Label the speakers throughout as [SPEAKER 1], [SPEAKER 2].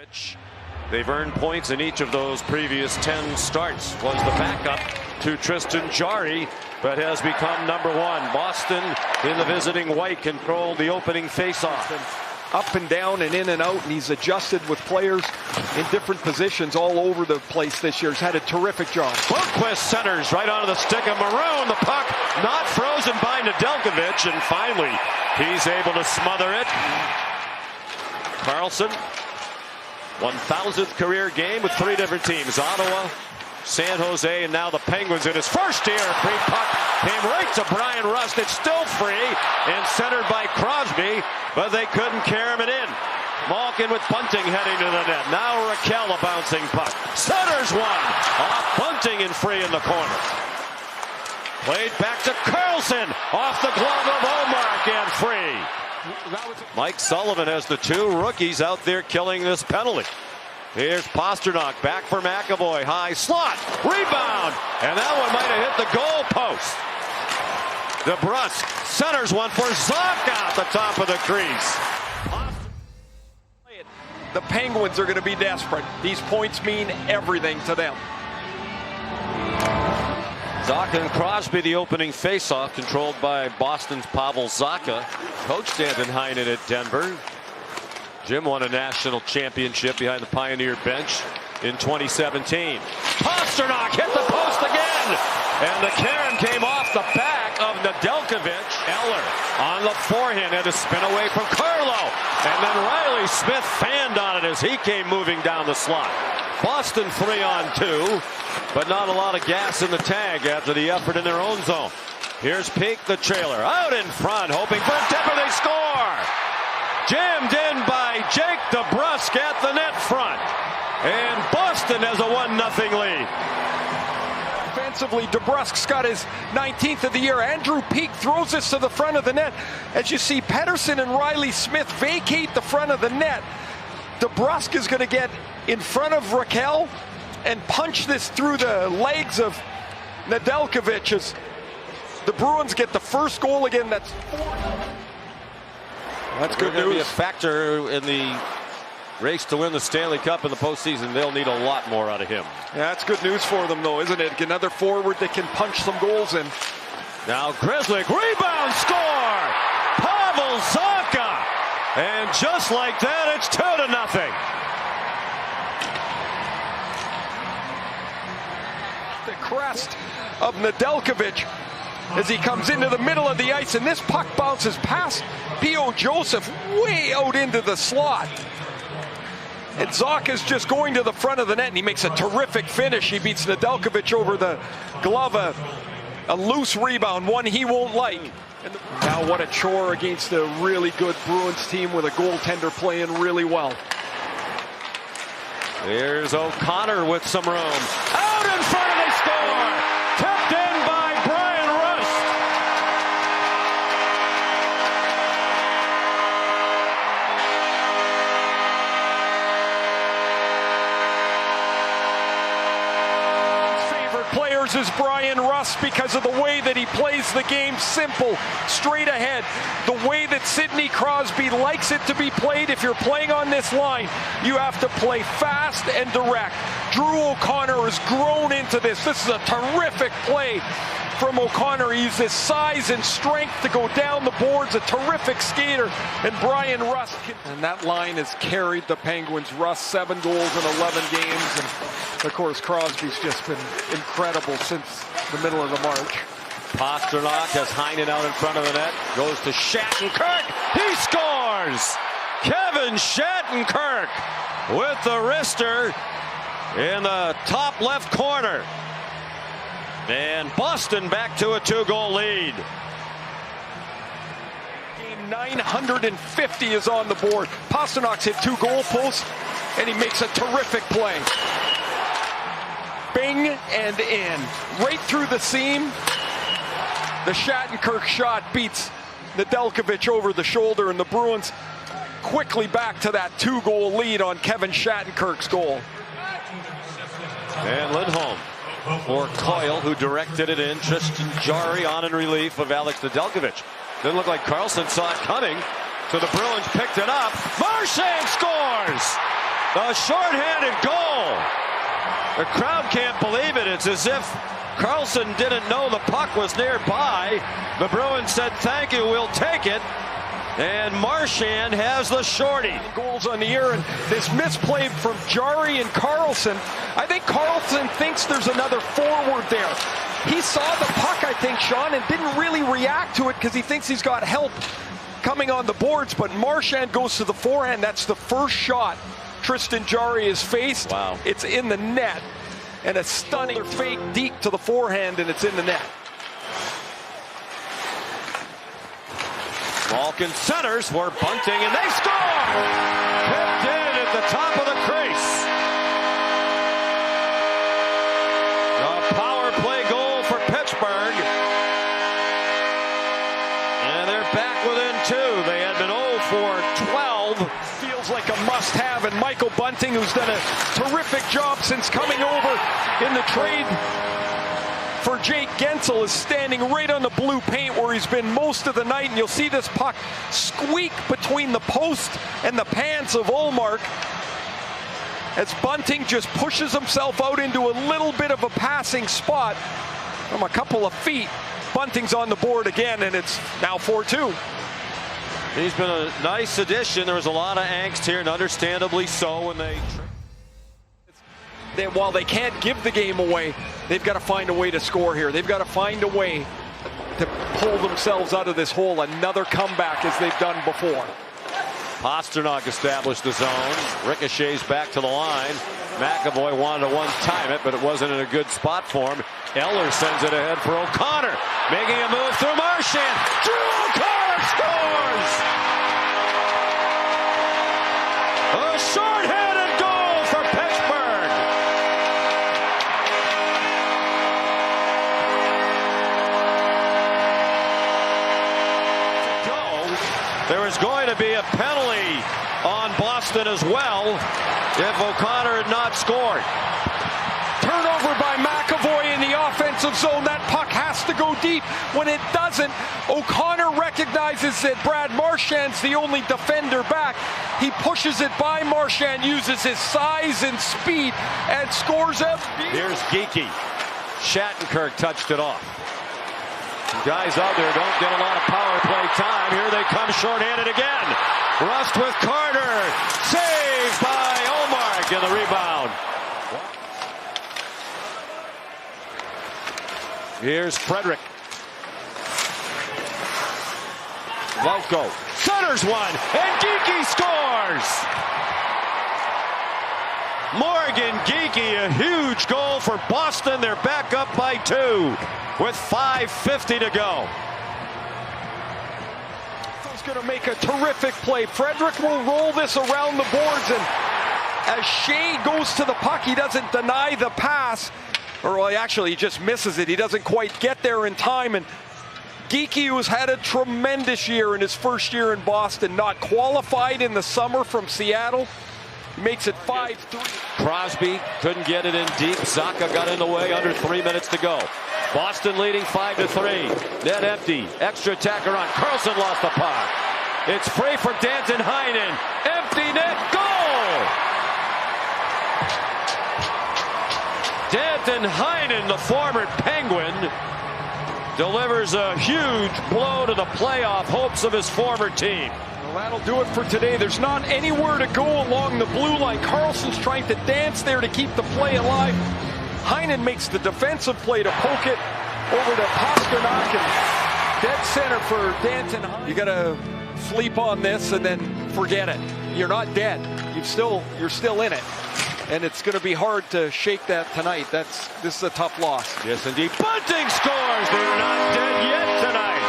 [SPEAKER 1] bench. They've earned points in each of those previous 10 starts. Was the backup to Tristan Jarry, but has become number one. Boston in the visiting white controlled the opening faceoff.
[SPEAKER 2] Up and down and in and out, and he's adjusted with players in different positions all over the place this year. He's had a terrific job.
[SPEAKER 1] Lundqvist centers right onto the stick of Maroon. The puck not frozen by Nedeljkovic, and finally he's able to smother it. Carlson, 1,000th career game with 3 different teams. Ottawa, San Jose, and now the Penguins in his first year. Free puck came right to Brian Rust. It's still free and centered by Crosby, but they couldn't carry it in. Malkin with Bunting heading to the net. Now Raquel, a bouncing puck. Centers one. Off Bunting and free in the corner. Played back to Carlson. Off the glove of Omark and free. Mike Sullivan has the 2 rookies out there killing this penalty. Here's Pastrnak back for McAvoy. High slot. Rebound. And that one might have hit the goal post. DeBrusk centers one for Zacha at the top of the crease.
[SPEAKER 2] The Penguins are going to be desperate. These points mean everything to them.
[SPEAKER 1] Zacha and Crosby, the opening faceoff, controlled by Boston's Pavel Zacha. Coached Anton Heinen at Denver. Jim won a national championship behind the Pioneer bench in 2017. Pastrnak hit the post again, and the carom came off the back of Nedeljkovic. Eller on the forehand, had to spin away from Carlo, and then Riley Smith fanned on it as he came moving down the slot. Boston 3-on-2, but not a lot of gas in the tank after the effort in their own zone. Here's Peake, the trailer, out in front, hoping for a tipper. They score! Jammed in by Jake DeBrusk at the net front. And Boston has a 1-0 lead.
[SPEAKER 2] Offensively, DeBrusk's got his 19th of the year. Andrew Peake throws this to the front of the net. As you see, Pettersson and Riley Smith vacate the front of the net. DeBrusk is going to get in front of Raquel and punch this through the legs of Nedeljkovic as the Bruins get the first goal again. That's good news.
[SPEAKER 1] Be a factor in the race to win the Stanley Cup in the postseason. They'll need a lot more out of him.
[SPEAKER 2] Yeah, that's good news for them, though, isn't it? Another forward that can punch some goals in.
[SPEAKER 1] Now Grzelcyk, rebound, score! Pavel Zacha! And just like that, it's 2-0.
[SPEAKER 2] The crest of Nedeljkovic as he comes into the middle of the ice, and this puck bounces past P.O. Joseph way out into the slot. And Zacha's just going to the front of the net, and he makes a terrific finish. He beats Nedeljkovic over the glove. A loose rebound, one he won't like. Now what a chore against a really good Bruins team with a goaltender playing really well.
[SPEAKER 1] There's O'Connor with some room. Out in front, and they score! Tipped in by Brian Rust.
[SPEAKER 2] Favorite players is Brian Rust because of the way that he plays the game simple, straight ahead. The way that Sidney Crosby likes it to be played. If you're playing on this line, you have to play fast and direct. Drew O'Connor has grown into this. This is a terrific play from O'Connor. He uses size and strength to go down the boards. A terrific skater. And Brian Rust. And that line has carried the Penguins. Rust 7 goals in 11 games. And of course, Crosby's just been incredible since the middle of the March.
[SPEAKER 1] Pastrnak has Heinen out in front of the net. Goes to Shattenkirk. He scores! Kevin Shattenkirk with the wrister in the top left corner. And Boston back to a 2-goal lead.
[SPEAKER 2] Game 950 is on the board. Pasternak's hit 2 goal posts, and he makes a terrific play. Bing and in. Right through the seam. The Shattenkirk shot beats Nedeljkovic over the shoulder, and the Bruins quickly back to that 2-goal lead on Kevin Shattenkirk's goal.
[SPEAKER 1] And Lindholm for Coyle, who directed it in. Tristan Jarry on in relief of Alex Nedeljkovic. Didn't look like Carlson saw it coming, so the Bruins picked it up. Marchand scores! A shorthanded goal. The crowd can't believe it. It's as if Carlson didn't know the puck was nearby. The Bruins said, thank you, we'll take it. And Marchand has the shorty.
[SPEAKER 2] Goals on the year, and this misplay from Jarry and Carlson. I think Carlson thinks there's another forward there. He saw the puck, I think, Sean, and didn't really react to it because he thinks he's got help coming on the boards. But Marchand goes to the forehand. That's the first shot Tristan Jarry has faced.
[SPEAKER 1] Wow.
[SPEAKER 2] It's in the net. And a stunning fake deep to the forehand, and it's in the net.
[SPEAKER 1] Malkin centers for Bunting, and they score! Tipped in at the top of the crease. A power play goal for Pittsburgh. And they're back within 2. They had been 0 for 12.
[SPEAKER 2] Feels like a must-have, and Michael Bunting, who's done a terrific job since coming over in the trade for Jake Gensel, is standing right on the blue paint where he's been most of the night, and you'll see this puck squeak between the post and the pants of Ullmark as Bunting just pushes himself out into a little bit of a passing spot from a couple of feet. Bunting's on the board again, and it's now 4-2.
[SPEAKER 1] He's been a nice addition. There was a lot of angst here, and understandably so, when
[SPEAKER 2] while they can't give the game away, they've got to find a way to score here. They've got to find a way to pull themselves out of this hole. Another comeback as they've done before.
[SPEAKER 1] Pastrnak established the zone. Ricochets back to the line. McAvoy wanted to one-time it, but it wasn't in a good spot for him. Eller sends it ahead for O'Connor. Making a move through Marchand. Drew O'Connor scores! A short-handed goal for Pittsburgh. There is going to be a penalty on Boston as well if O'Connor had not scored.
[SPEAKER 2] Turnover by McAvoy in the offensive zone. That puck has to go deep. When it doesn't, O'Connor recognizes that Brad Marchand's the only defender back. He pushes it by Marchand, uses his size and speed, and scores it.
[SPEAKER 1] Here's Geekie. Shattenkirk touched it off. Guys out there don't get a lot of power play time. Here they come shorthanded again. Rust with Carter. Saved by Ullmark, and the rebound. Here's Frederick. Loco centers one, and Geekie scores. Morgan Geekie, a huge goal for Boston. They're back up by 2 with 5:50 to go.
[SPEAKER 2] He's going to make a terrific play. Frederick will roll this around the boards, and as Shea goes to the puck, he doesn't deny the pass. Or well, actually, he just misses it. He doesn't quite get there in time. And Geekie, who's had a tremendous year in his first year in Boston, not qualified in the summer from Seattle, makes it 5-3.
[SPEAKER 1] Crosby couldn't get it in deep. Zacha got in the way. Under 3 minutes to go. Boston leading 5-3. Net empty. Extra attacker on. Carlson lost the puck. It's free for Danton Heinen. Empty net. Goal! Danton Heinen, the former Penguin, delivers a huge blow to the playoff hopes of his former team.
[SPEAKER 2] Well, that'll do it for today. There's not anywhere to go along the blue line. Carlson's trying to dance there to keep the play alive. Heinen makes the defensive play to poke it over to Pastrnak, and dead center for Danton Heinen. You got to sleep on this and then forget it. You're not dead. You're still in it. And it's going to be hard to shake that tonight. This is a tough loss.
[SPEAKER 1] Yes, indeed. Bunting scores. They're not dead yet tonight.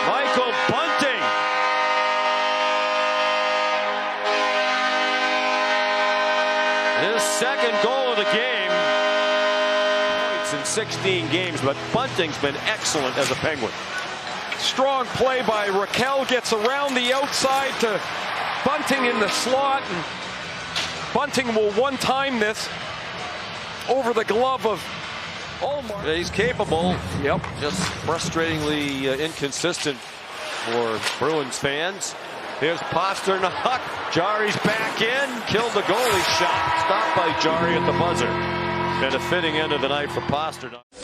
[SPEAKER 1] Michael Bunting. His second goal of the game. Points in 16 games, but Bunting's been excellent as a Penguin.
[SPEAKER 2] Strong play by Raquel. Gets around the outside to Bunting in the slot, and Bunting will one-time this over the glove of Ullmark.
[SPEAKER 1] Yeah, he's capable.
[SPEAKER 2] Yep.
[SPEAKER 1] Just frustratingly inconsistent for Bruins fans. Here's Pastrnak. Jari's back in. Killed the goalie shot. Stopped by Jari at the buzzer. And a fitting end of the night for Pastrnak.